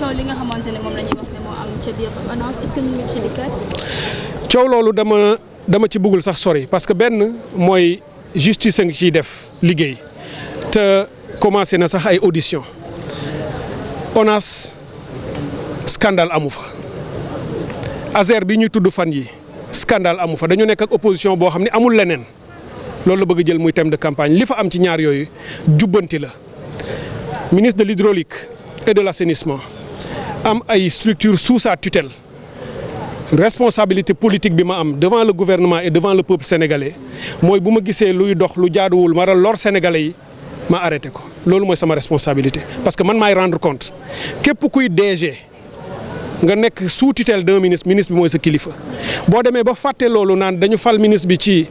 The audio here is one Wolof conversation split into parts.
coow li nga xamante ne moom la ñuy wax ne moo am ca biir ONAS est-ce que ñu ngi ci dikkaat. coow loolu dama ci bëggul sax sori parce que benn mooy justice a ngi ciy def liggéey te commencé na sax ay audition ONAS scandale amu fa Azer bi ñuy tudd fan yi scandale amu fa dañu nekk ak opposition boo xam ne amul leneen loolu la bëgg jël muy thème de campagne li fa am ci ñaar yooyu jubbanti la ministre de l'hydraulique et de l'assainissement am ay structures sous sa tutelle responsabilité politique bi ma am devant le gouvernement et devant le peuple sénégalais mooy bu ma gisee luy dox lu jaaduwul ma lor sénégalais yi ma arrêté ko loolu mooy sama responsabilité parce que man maay rendre compte képp kuy DG nga nekk sous tutelle d'un ministre bi mooy sa kilifa boo demee ba fàtte loolu naan dañu fal ministre bi ci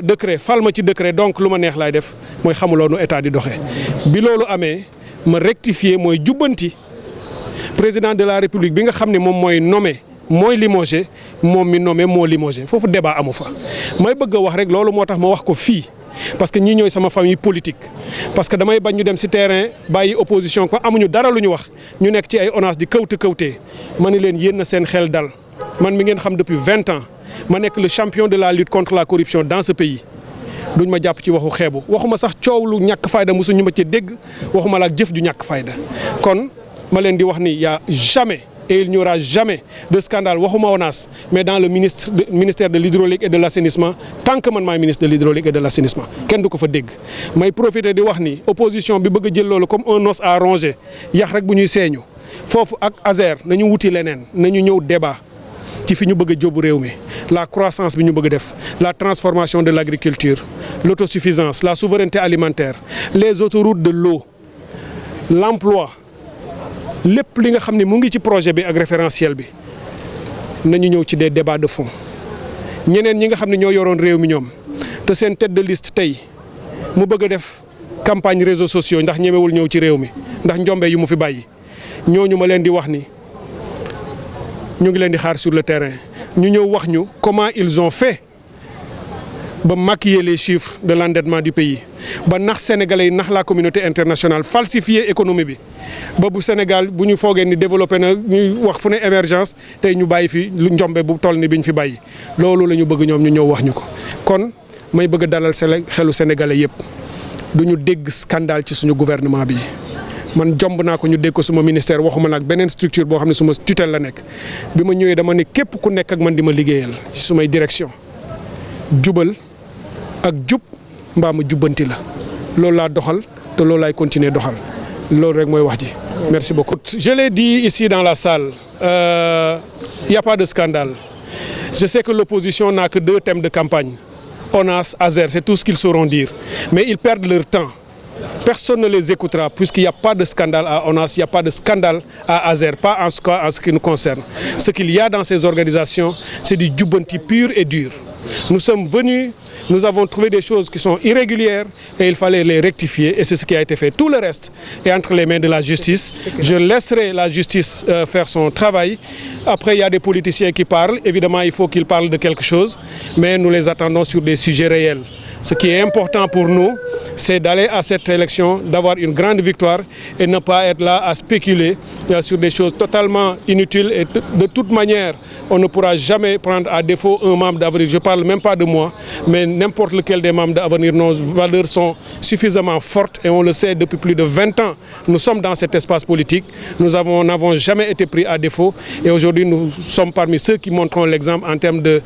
décret fal ma ci décret donc lu ma neex laay def mooy xamuloo nu état di doxee bi loolu amee ma rectifier mooy jubbanti président de la république bi nga xam ne moom mooy nommé mooy limogé moom mi nommé moo limogé foofu débat amu fa may bëgg a wax rek loolu moo tax ma wax ko fii parce que ñii ñooy sama famille politique parce que damay bañ ñu dem ci terrain bàyyi opposition ko amuñu dara lu ñu wax ñu nekk ci ay ONAS di kawtee ma ni leen yéen na seen xel dal man mi ngeen xam depuis 20 ans ma nekk le champion de la lutte contre la corruption dans ce pays duñ ma jàpp ci waxu xeebu waxuma sax coow lu ñàkk fayda mosu ñu ma ci dégg waxuma la ak jëf ju ñàkk fayda kon ma leen di wax ni y a jamais et il n'y aura jamais de scandale waxuma ONAS mais dans le ministère de l'hydraulique et de l'assainissement tant que man maay ministre de l'hydraulique et de l'assainissement kenn du ko fa dégg may profiter di wax ni opposition bi bëgg a jël loolu comme un os à ronger yax rek bu ñuy seeñu foofu ak Azer nañu wuti leneen nañu ñëw débat ci fi ñu bëgg a jóbu réew mi la croissance bi ñu bëgg a def la transformation de l'agriculture l'autosuffisance la souveraineté alimentaire les autoroutes de l'eau l'emploi lépp li nga xam ne mu ngi ci projet bi ak référentiel bi nañu ñëw ci des débats de fond ñeneen ñi nga xam ne ñoo yoroon réew mi ñoom te seen tête de liste tey mu bëgg a def campagne réseaux sociaux ndax ñemewul ñëw ci réew mi ndax njombe yu mu fi bàyyi ñooñu ma leen di wax ni ñu ngi leen di xaar sur le terrain ñu ñëw wax ñu comment ils ont fait ba maquiller les chiffres de l'endettement du pays ba nax sénégalais yi nax la communauté internationale falsifier économie bi ba bu Sénégal bu ñu foogee ni développé na ñuy wax fu ne émergence tey ñu bàyyi fi lu njombe bu toll ni bi ñu fi bàyyi loolu la ñu bëgg ñoom ñu ñëw wax ñu ko kon may bëgg a dalal xelu sénégalais yëpp du ñu dégg scandale ci suñu gouvernement bi man jomb naa ko ñu dégg ko suma ministère waxuma nag beneen structure boo xam ne suma tutelle la nekk bi ma ñëwee dama ne képp ku nekk ak man di ma liggéeyal ci sumay direction jubal ak jub mbaa ma jubbanti la loolu laa doxal te loolu laay continuer doxal loolu rek mooy wax ji merci beaucoup. Je l'ai dit ici dans la salle il y a pas de scandale je sais que l'opposition n'a que 2 thèmes de campagne ONAS Azer c'est tout ce qu'ils sauront dire mais ils perdent leur temps personne ne les écoutera puisqu'il n'y a pas de scandale à ONAS il n'y a pas de scandale à Azer pas en ce qui nous concerne ce qu'il y a dans ces organisations c'est du jubbanti pur et dur nous sommes venus. Nous avons trouvé des choses qui sont irrégulières et il fallait les rectifier et c'est ce qui a été fait. Tout le reste est entre les mains de la justice. Je laisserai la justice faire son travail. Après, il y a des politiciens qui parlent. Évidemment, il faut qu'ils parlent de quelque chose, mais nous les attendons sur des sujets réels. Ce qui est important pour nous, c'est d'aller à cette élection, d'avoir une grande victoire et ne pas être là à spéculer sur des choses totalement inutiles. Et de toute manière, on ne pourra jamais prendre à défaut un membre d'Avenir. Je ne parle même pas de moi, mais n'importe lequel des membres d'Avenir, nos valeurs sont suffisamment fortes et on le sait depuis plus de 20 ans. Nous sommes dans cet espace politique. Nous n'avons jamais été pris à défaut et aujourd'hui, nous sommes parmi ceux qui montrent l'exemple en termes de